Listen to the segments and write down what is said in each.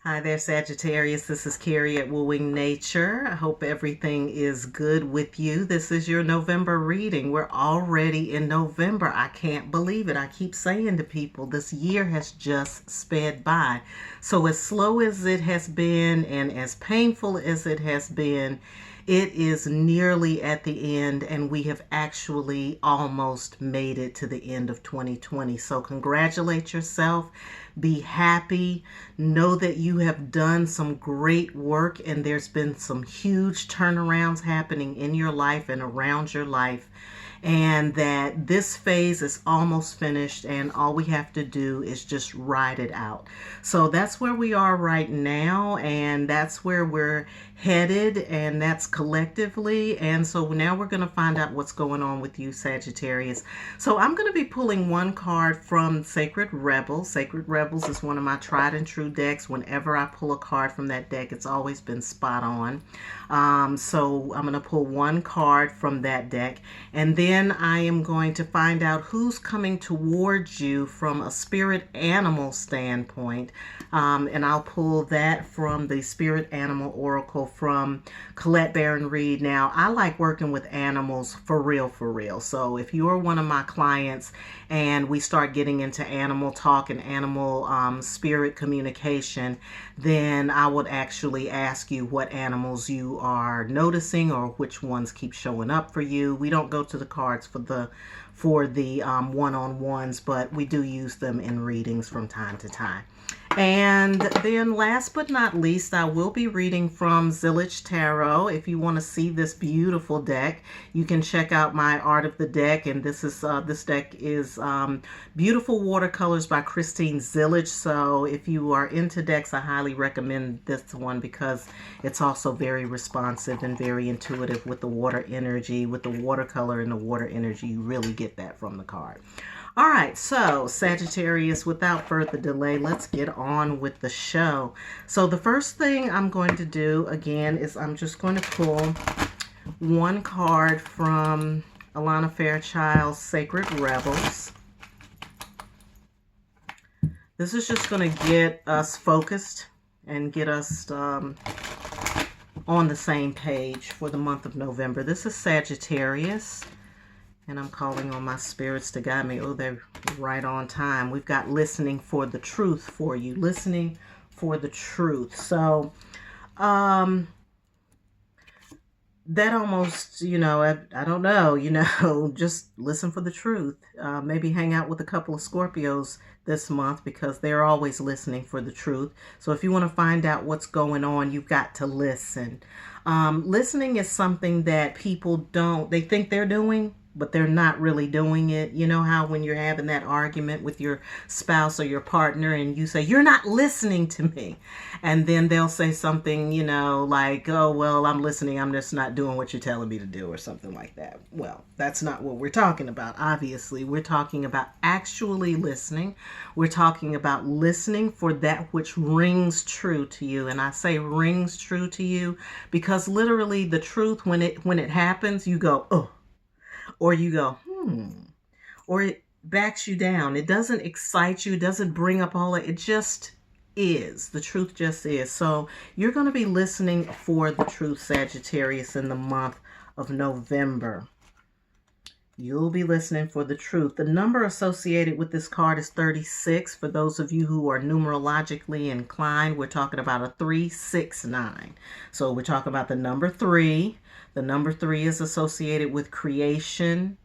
Hi there, Sagittarius. This is Carrie at Wooing Nature. I hope everything is good with you. This is your November reading. We're already in November. I can't believe it. I keep saying to people, this year has just sped by. So as slow as it has been and as painful as it has been, it is nearly at the end, and we have actually almost made it to the end of 2020. So congratulate yourself. Be happy. Know that you have done some great work, and there's been some huge turnarounds happening in your life and around your life, and that this phase is almost finished, and all we have to do is just ride it out. So that's where we are right now, and that's where we're headed, and that's collectively. And so now we're going to find out what's going on with you, Sagittarius. So I'm going to be pulling one card from Sacred Rebels. Sacred Rebels is one of my tried and true decks. Whenever I pull a card from that deck, it's always been spot on. So I'm going to pull one card from that deck, and then I am going to find out who's coming towards you from a spirit animal standpoint. And I'll pull that from the Spirit Animal Oracle from Colette Baron Reed. Now, I like working with animals for real, for real. So if you're one of my clients and we start getting into animal talk and animal spirit communication, then I would actually ask you what animals you are noticing or which ones keep showing up for you. We don't go to the cards for the one-on-ones, but we do use them in readings from time to time. And then last but not least, I will be reading from Zillage Tarot. If you want to see this beautiful deck, you can check out my art of the deck. And this deck is beautiful watercolors by Christine Zillich. So if you are into decks, I highly recommend this one because it's also very responsive and very intuitive with the water energy, with the watercolor and the water energy. You really get that from the card. All right, so Sagittarius, without further delay, let's get on with the show. So the first thing I'm going to do, again, is I'm just going to pull one card from Alana Fairchild's Sacred Rebels. This is just going to get us focused and get us on the same page for the month of November. This is Sagittarius. And I'm calling on my spirits to guide me. Oh, they're right on time. We've got listening for the truth for you. Listening for the truth. So, that almost, I don't know, just listen for the truth. Maybe hang out with a couple of Scorpios this month because they're always listening for the truth. So if you want to find out what's going on, you've got to listen. Listening is something that people they think they're doing, but they're not really doing it. You know how when you're having that argument with your spouse or your partner and you say, you're not listening to me. And then they'll say something, like, oh, well, I'm listening. I'm just not doing what you're telling me to do or something like that. Well, that's not what we're talking about. Obviously, we're talking about actually listening. We're talking about listening for that which rings true to you. And I say rings true to you because literally the truth, when it happens, you go, oh. Or you go, or it backs you down. It doesn't excite you. It doesn't bring up all it just is. The truth just is. So you're going to be listening for the truth, Sagittarius, in the month of November. You'll be listening for the truth. The number associated with this card is 36. For those of you who are numerologically inclined, we're talking about a 369. So we're talking about the number 3. The number 3 is associated with creation.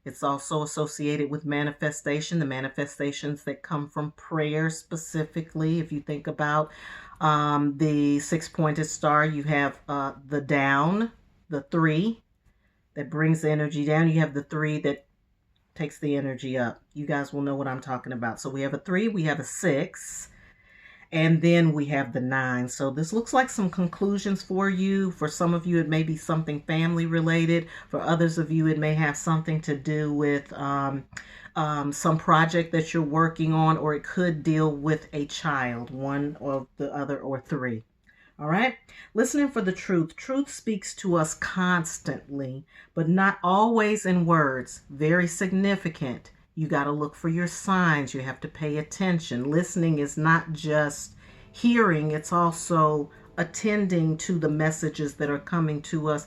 It's also associated with manifestation, the manifestations that come from prayer specifically. If you think about the 6-pointed star, you have the down, the 3 that brings the energy down. You have the 3 that takes the energy up. You guys will know what I'm talking about. So we have a 3, we have a 6. And then we have the 9. So this looks like some conclusions for you. For some of you, it may be something family related. For others of you, it may have something to do with some project that you're working on, or it could deal with a child, one or the other, or 3. All right. Listening for the truth. Truth speaks to us constantly, but not always in words. Very significant. You got to look for your signs. You have to pay attention. Listening is not just hearing, it's also attending to the messages that are coming to us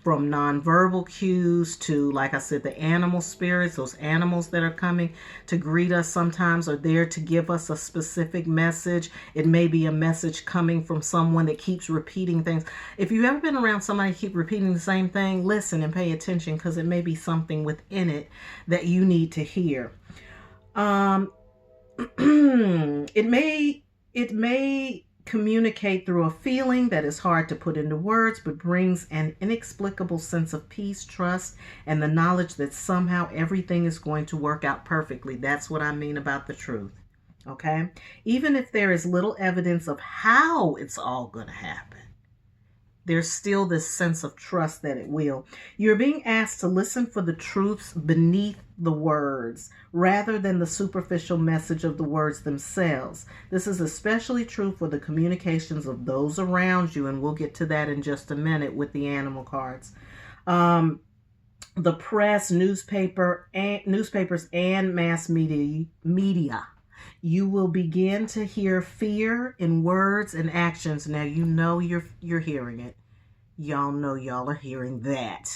from nonverbal cues to, like I said, the animal spirits. Those animals that are coming to greet us sometimes are there to give us a specific message. It may be a message coming from someone that keeps repeating things. If you've ever been around somebody keep repeating the same thing, listen and pay attention, because it may be something within it that you need to hear. It may communicate through a feeling that is hard to put into words, but brings an inexplicable sense of peace, trust, and the knowledge that somehow everything is going to work out perfectly. That's what I mean about the truth. Okay? Even if there is little evidence of how it's all going to happen, there's still this sense of trust that it will. You're being asked to listen for the truths beneath the words rather than the superficial message of the words themselves. This is especially true for the communications of those around you, and we'll get to that in just a minute with the animal cards. The press, newspapers, and mass media. You will begin to hear fear in words and actions. Now you know you're hearing it. Y'all know y'all are hearing that.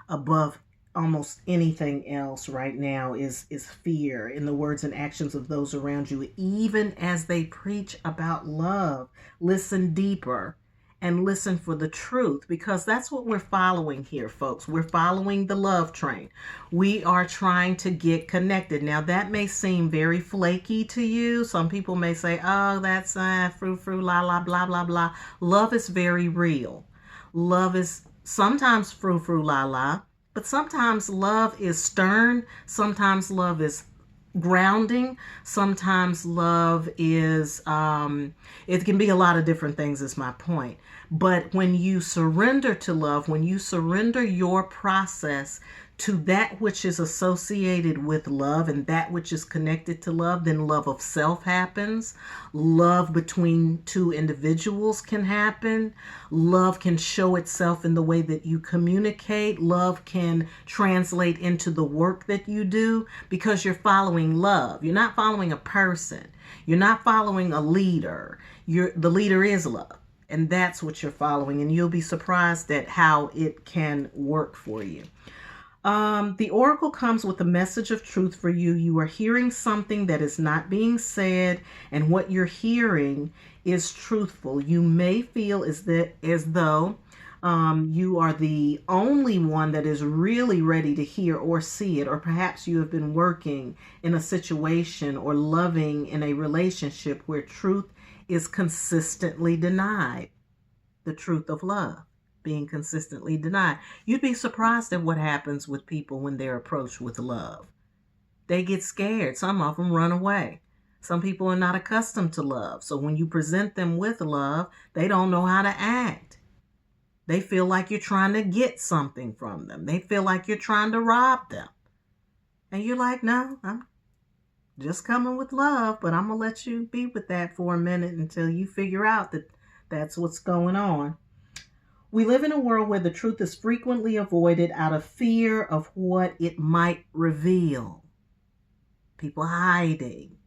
Above almost anything else right now is fear in the words and actions of those around you, even as they preach about love. Listen deeper and listen for the truth, because that's what we're following here, folks. We're following the love train. We are trying to get connected. Now, that may seem very flaky to you. Some people may say, oh, that's frou-frou, la, la, blah, blah, blah. Love is very real. Love is sometimes frou-frou, la, la, but sometimes love is stern. Sometimes love is grounding. Sometimes love is, it can be a lot of different things, is my point. But when you surrender to love, when you surrender your process to that which is associated with love and that which is connected to love, then love of self happens. Love between two individuals can happen. Love can show itself in the way that you communicate. Love can translate into the work that you do, because you're following love. You're not following a person. You're not following a leader. The leader is love. And that's what you're following. And you'll be surprised at how it can work for you. The oracle comes with a message of truth for you. You are hearing something that is not being said, and what you're hearing is truthful. You may feel as though you are the only one that is really ready to hear or see it, or perhaps you have been working in a situation or loving in a relationship where truth is consistently denied. The truth of love being consistently denied. You'd be surprised at what happens with people when they're approached with love. They get scared. Some of them run away. Some people are not accustomed to love. So when you present them with love, they don't know how to act. They feel like you're trying to get something from them. They feel like you're trying to rob them. And you're like, no, I'm just coming with love, but I'm going to let you be with that for a minute until you figure out that that's what's going on. We live in a world where the truth is frequently avoided out of fear of what it might reveal. People hiding,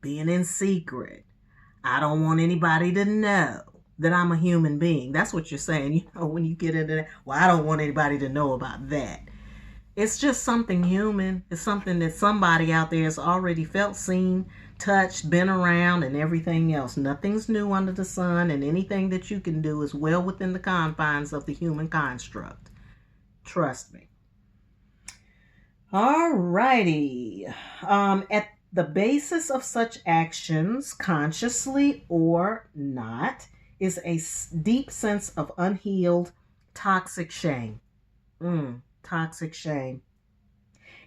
being in secret. I don't want anybody to know that I'm a human being. That's what you're saying, you know, when you get into that. Well, I don't want anybody to know about that. It's just something human. It's something that somebody out there has already felt, seen, touched, been around, and everything else. Nothing's new under the sun, and anything that you can do is well within the confines of the human construct. Trust me. All righty. At the basis of such actions, consciously or not, is a deep sense of unhealed, toxic shame. Toxic shame.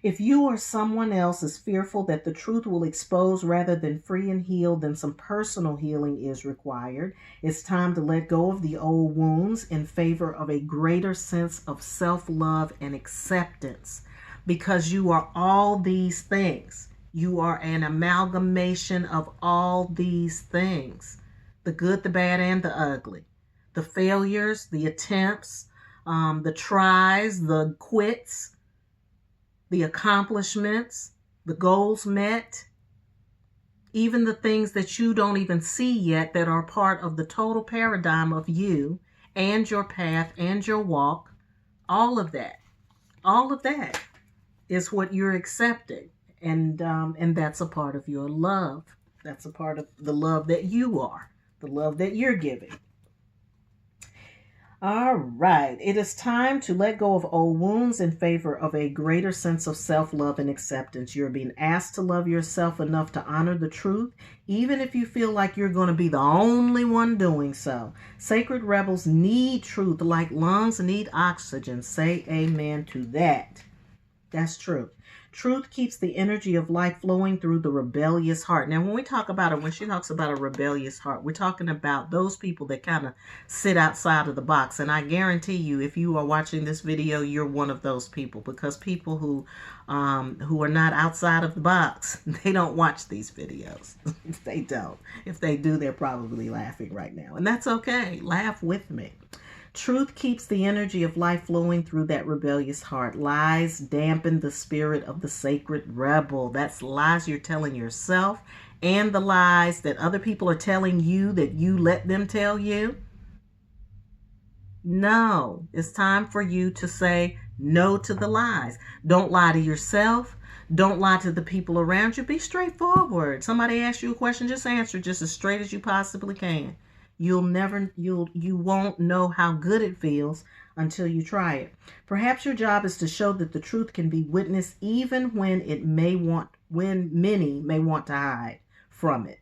If you or someone else is fearful that the truth will expose rather than free and heal, then some personal healing is required. It's time to let go of the old wounds in favor of a greater sense of self-love and acceptance, because you are all these things. You are an amalgamation of all these things. The good, the bad, and the ugly. The failures, the attempts, the tries, the quits, the accomplishments, the goals met. even the things that you don't even see yet that are part of the total paradigm of you and your path and your walk. All of that is what you're accepting, and that's a part of your love. That's a part of the love that you are, the love that you're giving. All right, it is time to let go of old wounds in favor of a greater sense of self-love and acceptance. You're being asked to love yourself enough to honor the truth, even if you feel like you're going to be the only one doing so. Sacred rebels need truth like lungs need oxygen. Say amen to that. That's true. Truth keeps the energy of life flowing through the rebellious heart. Now, when she talks about a rebellious heart, we're talking about those people that kind of sit outside of the box. And I guarantee you, if you are watching this video, you're one of those people, because people who are not outside of the box, they don't watch these videos. They don't. If they do, they're probably laughing right now. And that's okay. Laugh with me. Truth keeps the energy of life flowing through that rebellious heart. Lies dampen the spirit of the sacred rebel. That's lies you're telling yourself, and the lies that other people are telling you that you let them tell you. No, it's time for you to say no to the lies. Don't lie to yourself. Don't lie to the people around you. Be straightforward. Somebody asks you a question, just answer just as straight as you possibly can. You won't know how good it feels until you try it. Perhaps your job is to show that the truth can be witnessed even when many may want to hide from it.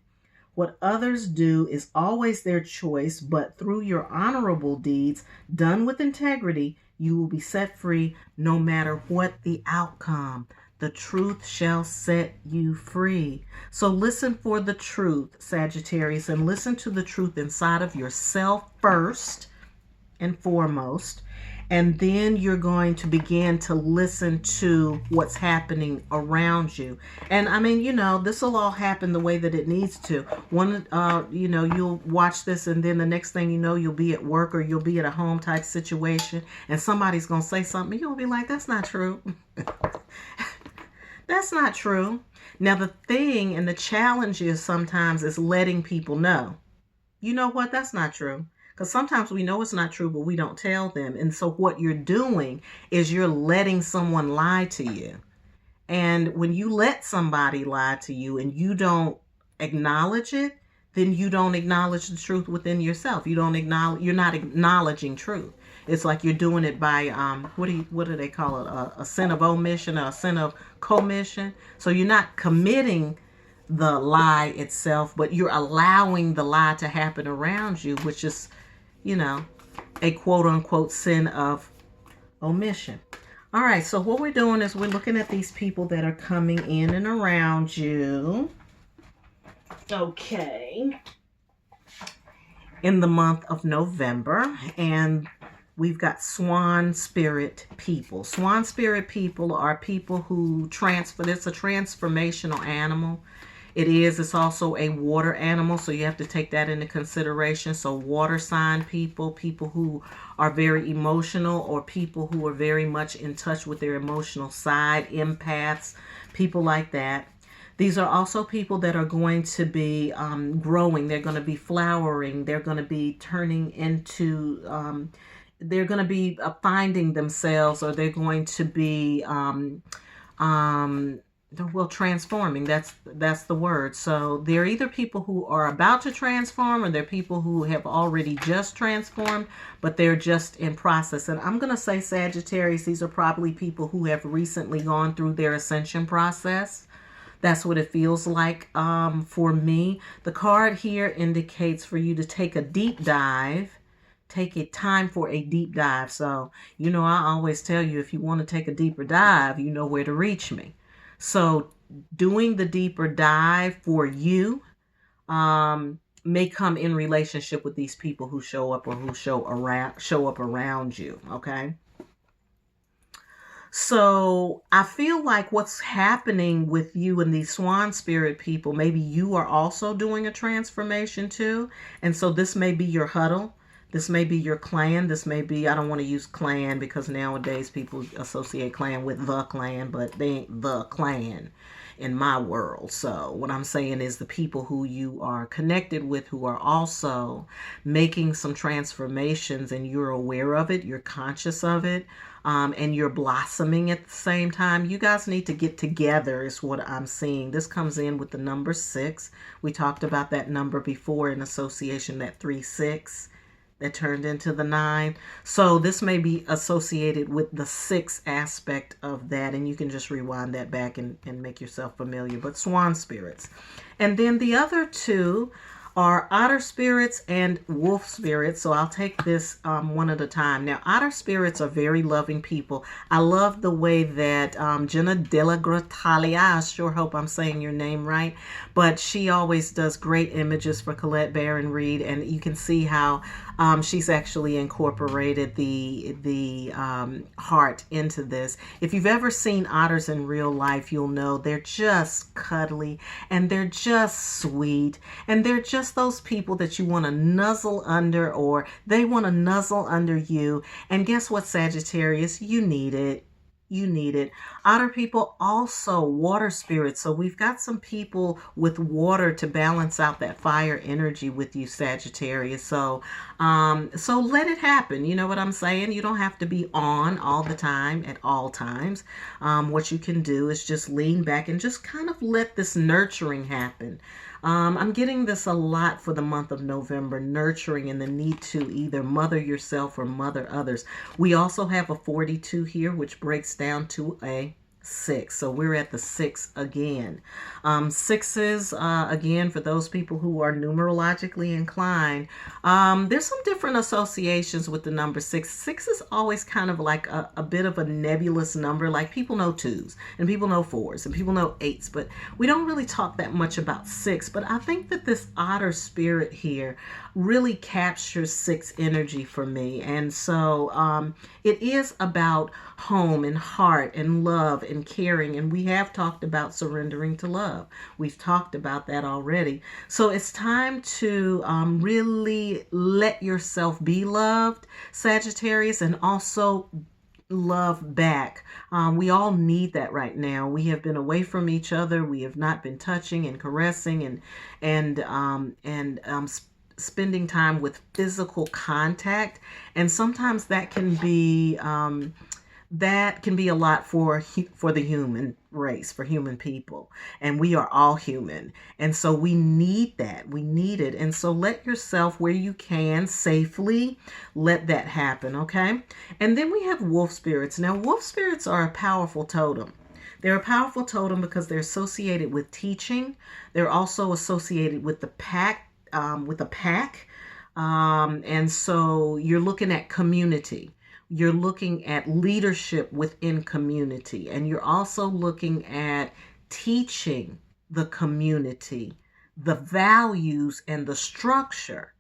What others do is always their choice, but through your honorable deeds done with integrity, you will be set free no matter what the outcome. The truth shall set you free. So listen for the truth, Sagittarius, and listen to the truth inside of yourself first and foremost. And then you're going to begin to listen to what's happening around you. And I mean, this will all happen the way that it needs to. You'll watch this, and then the next thing you know, you'll be at work or you'll be at a home type situation, and somebody's going to say something. You'll be like, that's not true. That's not true. Now, the thing and the challenge is sometimes is letting people know, you know what, that's not true. Because sometimes we know it's not true, but we don't tell them. And so what you're doing is you're letting someone lie to you. And when you let somebody lie to you and you don't acknowledge it, then you don't acknowledge the truth within yourself. You're not acknowledging truth. It's like you're doing it by, what do they call it? A sin of omission or a sin of commission. So you're not committing the lie itself, but you're allowing the lie to happen around you, which is, a quote unquote sin of omission. All right. So what we're doing is we're looking at these people that are coming in and around you. Okay. In the month of November, and we've got swan spirit people. Swan spirit people are people who transfer. It's a transformational animal. It's also a water animal, so you have to take that into consideration. So water sign people who are very emotional, or people who are very much in touch with their emotional side, empaths, people like that. These are also people that are going to be growing. They're going to be flowering. They're going to be turning into, they're going to be finding themselves, or they're going to be, transforming. That's the word. So they're either people who are about to transform, or they're people who have already just transformed, but they're just in process. And I'm going to say, Sagittarius, these are probably people who have recently gone through their ascension process. That's what it feels like for me. The card here indicates for you to take a deep dive. Take a time for a deep dive. So, I always tell you, if you want to take a deeper dive, you know where to reach me. So doing the deeper dive for you may come in relationship with these people who show up, or who show up around you. Okay. So I feel like what's happening with you and these swan spirit people, maybe you are also doing a transformation too. And so this may be your huddle. This may be your clan. This may be, I don't want to use clan because nowadays people associate clan with the clan, but they ain't the clan. in my world. So what I'm saying is the people who you are connected with, who are also making some transformations, and you're aware of it, you're conscious of it, and you're blossoming at the same time. You guys need to get together is what I'm seeing. This comes in with the number 6. We talked about that number before in association, that 3-6 that turned into the 9. So this may be associated with the 6 aspect of that, and you can just rewind that back and make yourself familiar. But swan spirits. And then the other 2 are otter spirits and wolf spirits. So I'll take this one at a time. Now, otter spirits are very loving people. I love the way that Jenna Della Gratalia, I sure hope I'm saying your name right, but she always does great images for Colette Baron Reed, and you can see how she's actually incorporated the heart into this. If you've ever seen otters in real life, you'll know they're just cuddly, and they're just sweet, and they're just those people that you want to nuzzle under, or they want to nuzzle under you. And guess what, Sagittarius? You need it. You need it. Otter people, also water spirits. So we've got some people with water to balance out that fire energy with you, Sagittarius. So let it happen. You know what I'm saying? You don't have to be on all the time at all times. What you can do is just lean back and just kind of let this nurturing happen. I'm getting this a lot for the month of November, nurturing and the need to either mother yourself or mother others. We also have a 42 here, which breaks down to a 6. So we're at the 6 again. Sixes, again, for those people who are numerologically inclined, there's some different associations with the number 6. 6 is always kind of like a bit of a nebulous number. Like people know 2s and people know 4s and people know 8s, but we don't really talk that much about 6. But I think that this otter spirit here really captures 6 energy for me. And so it is about home and heart and love and caring. And we have talked about surrendering to love. We've talked about that already. So it's time to really let yourself be loved, Sagittarius, and also love back. We all need that right now. We have been away from each other. We have not been touching and caressing and spending time with physical contact, and sometimes that can be a lot for the human race, for human people, and we are all human, and so we need that. We need it. And so let yourself, where you can safely, let that happen. Okay. And then we have wolf spirits. Now, wolf spirits are a powerful totem. They're a powerful totem because they're associated with teaching. They're also associated with the pack. And so you're looking at community. You're looking at leadership within community, and you're also looking at teaching the community the values and the structure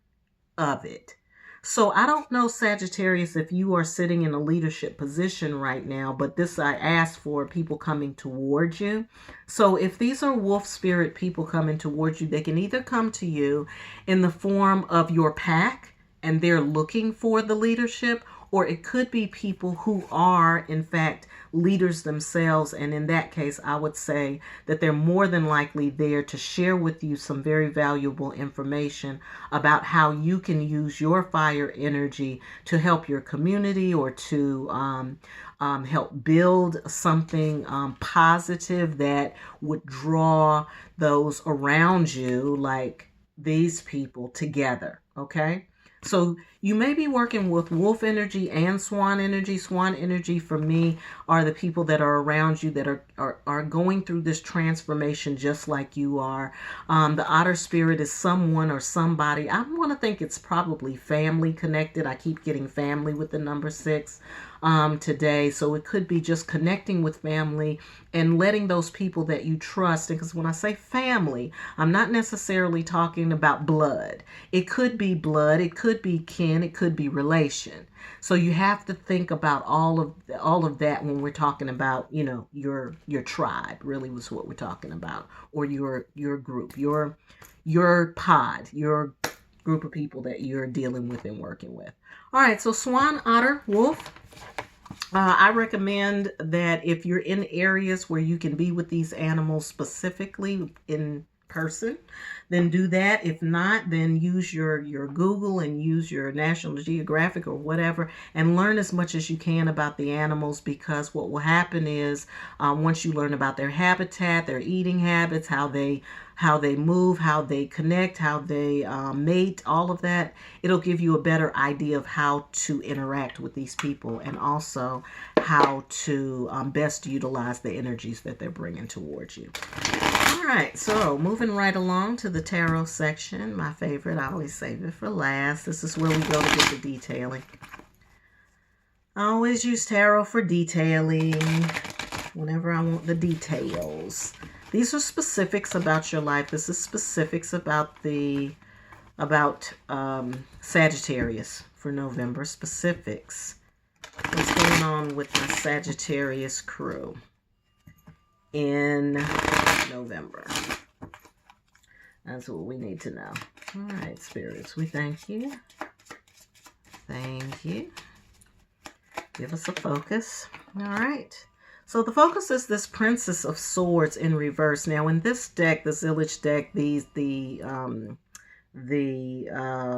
of it. So I don't know, Sagittarius, if you are sitting in a leadership position right now, but this I ask for people coming towards you. So if these are wolf spirit people coming towards you, they can either come to you in the form of your pack and they're looking for the leadership, or it could be people who are, in fact, leaders themselves. And in that case, I would say that they're more than likely there to share with you some very valuable information about how you can use your fire energy to help your community, or to help build something positive that would draw those around you, like these people, together. Okay. So you may be working with wolf energy and swan energy. Swan energy for me are the people that are around you that are going through this transformation just like you are. The otter spirit is someone or somebody. I want to think it's probably family connected. I keep getting family with the number 6 today. So it could be just connecting with family and letting those people that you trust. Because when I say family, I'm not necessarily talking about blood. It could be blood. It could be kin. It could be relation. So you have to think about all of that when we're talking about, you know, your tribe really was what we're talking about, or your group, your pod, your group of people that you're dealing with and working with. All right, so swan, otter, wolf. I recommend that if you're in areas where you can be with these animals specifically in person, then do that. If not, then use your Google and use your National Geographic or whatever and learn as much as you can about the animals, because what will happen is once you learn about their habitat, their eating habits, how they move, how they connect, how they mate, all of that, it'll give you a better idea of how to interact with these people and also how to best utilize the energies that they're bringing towards you. All right, so moving right along to the tarot section, my favorite. I always save it for last. This is where we go to get the detailing. I always use tarot for detailing whenever I want the details. These are specifics about your life. This is specifics about Sagittarius for November. Specifics. What's going on with my Sagittarius crew in November? That's what we need to know. All right, spirits, we thank you. Thank you. Give us a focus. All right. So the focus is this Princess of Swords in reverse. Now in this deck, the Zillich deck, the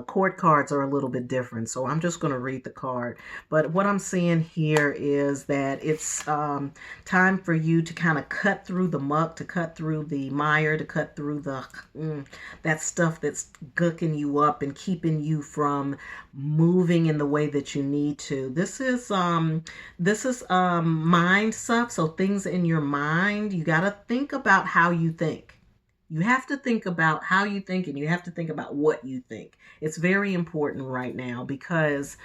court cards are a little bit different, so I'm just going to read the card. But what I'm seeing here is that it's time for you to kind of cut through the muck, to cut through the mire, to cut through the that stuff that's gooking you up and keeping you from moving in the way that you need to. This is mind stuff, so things in your mind. You got to think about how you think. You have to think about how you think, and you have to think about what you think. It's very important right now because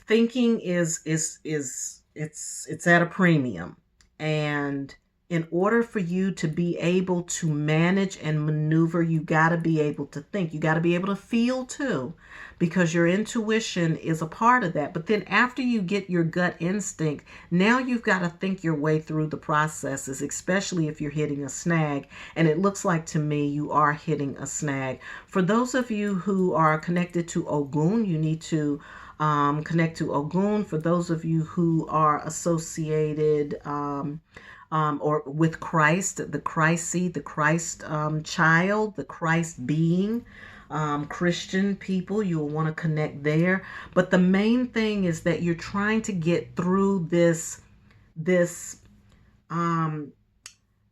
thinking is it's at a premium. And in order for you to be able to manage and maneuver, you got to be able to think. You got to be able to feel too, because your intuition is a part of that. But then after you get your gut instinct, now you've got to think your way through the processes, especially if you're hitting a snag. And it looks like to me you are hitting a snag. For those of you who are connected to Ogun, you need to connect to Ogun. For those of you who are associated or with Christ, the Christ seed, the Christ child, the Christ being, Christian people, you'll want to connect there. But the main thing is that you're trying to get through this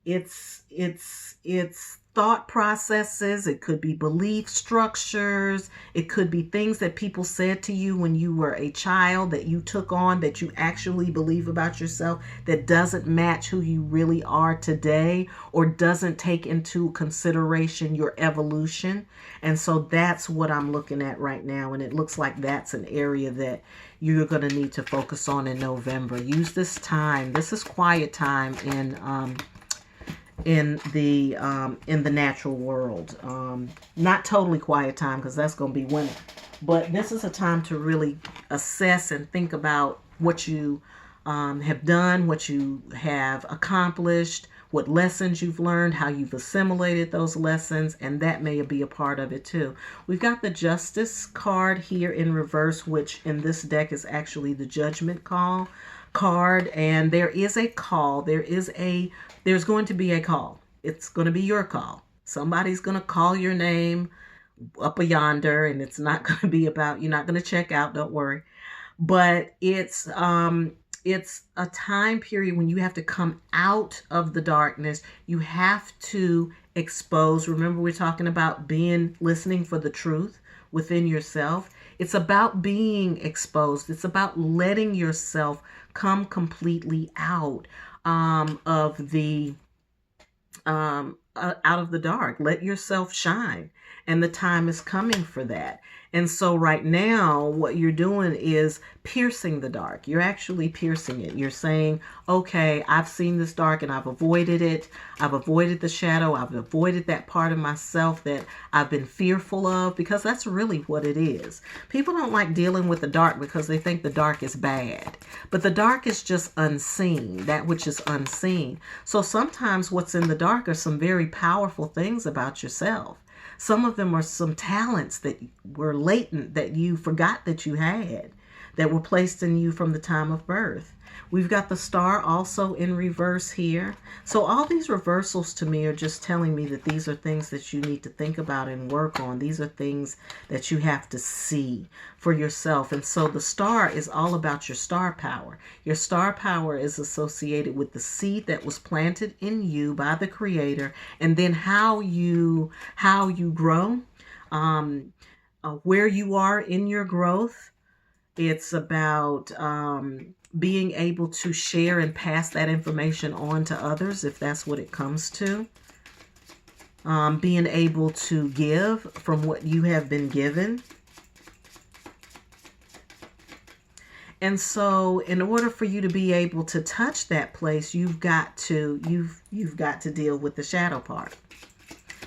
it's thought processes. It could be belief structures. It could be things that people said to you when you were a child that you took on, that you actually believe about yourself, that doesn't match who you really are today, or doesn't take into consideration your evolution. And so that's what I'm looking at right now. And it looks like that's an area that you're going to need to focus on in November. Use this time. This is quiet time in the natural world. Not totally quiet time, because that's going to be winter, but this is a time to really assess and think about what you have done, what you have accomplished, what lessons you've learned, how you've assimilated those lessons, and that may be a part of it too. We've got the Justice card here in reverse, which in this deck is actually the Judgment card, and there is a call. There's going to be a call. It's going to be your call. Somebody's going to call your name up yonder, and it's not going to be about, you're not going to check out, don't worry. But it's a time period when you have to come out of the darkness. You have to expose. Remember, we're talking about listening for the truth within yourself. It's about being exposed. It's about letting yourself come completely out of the dark. Let yourself shine, and the time is coming for that. And so right now, what you're doing is piercing the dark. You're actually piercing it. You're saying, okay, I've seen this dark and I've avoided it. I've avoided the shadow. I've avoided that part of myself that I've been fearful of, because that's really what it is. People don't like dealing with the dark because they think the dark is bad. But the dark is just unseen, that which is unseen. So sometimes what's in the dark are some very powerful things about yourself. Some of them are some talents that were latent that you forgot that you had. that were placed in you from the time of birth. We've got the star also in reverse here. So all these reversals to me are just telling me that these are things that you need to think about and work on. These are things that you have to see for yourself. And so the star is all about your star power. Your star power is associated with the seed that was planted in you by the Creator, and then how you grow, where you are in your growth. It's about being able to share and pass that information on to others, if that's what it comes to. Being able to give from what you have been given. And so in order for you to be able to touch that place, you've got to deal with the shadow part.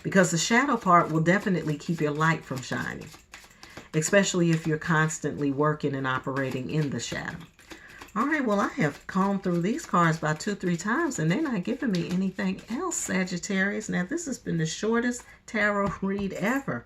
Because the shadow part will definitely keep your light from shining, especially if you're constantly working and operating in the shadow. All right, well, I have combed through these cards about 2-3 times, and they're not giving me anything else, Sagittarius. Now, this has been the shortest tarot read ever,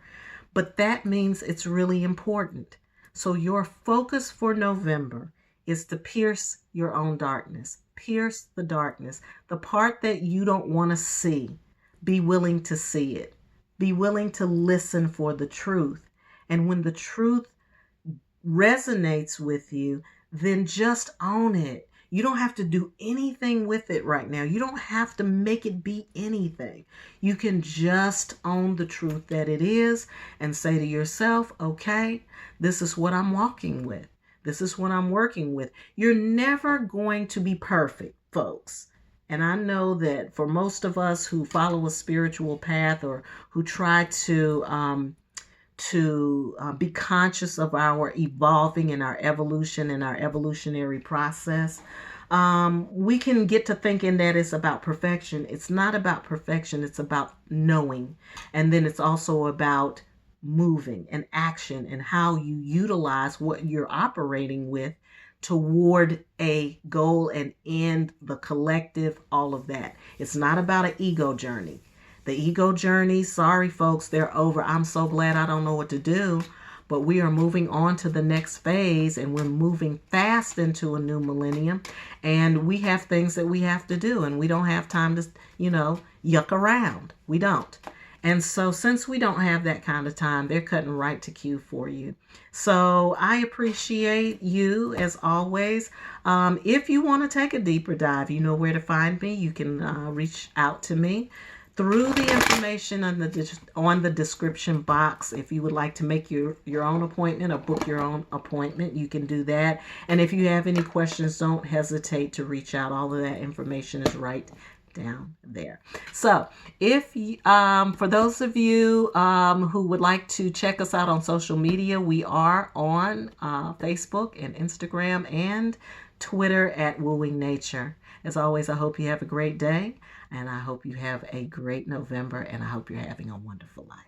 but that means it's really important. So your focus for November is to pierce your own darkness. Pierce the darkness, the part that you don't want to see. Be willing to see it. Be willing to listen for the truth. And when the truth resonates with you, then just own it. You don't have to do anything with it right now. You don't have to make it be anything. You can just own the truth that it is and say to yourself, okay, this is what I'm walking with. This is what I'm working with. You're never going to be perfect, folks. And I know that for most of us who follow a spiritual path or who try to be conscious of our evolving and our evolution and our evolutionary process, we can get to thinking that it's about perfection. It's not about perfection. It's about knowing. And then it's also about moving and action and how you utilize what you're operating with toward a goal and end, the collective, all of that. It's not about an ego journey. The ego journey, sorry folks, they're over. I'm so glad I don't know what to do, but we are moving on to the next phase, and we're moving fast into a new millennium, and we have things that we have to do, and we don't have time to, yuck around. We don't. And so since we don't have that kind of time, they're cutting right to cue for you. So I appreciate you as always. If you want to take a deeper dive, you know where to find me. You can reach out to me through the information on the description box. If you would like to make your own appointment or book your own appointment, you can do that. And if you have any questions, don't hesitate to reach out. All of that information is right down there. So if for those of you who would like to check us out on social media, we are on Facebook and Instagram and Twitter at Wooing Nature. As always, I hope you have a great day, and I hope you have a great November, and I hope you're having a wonderful life.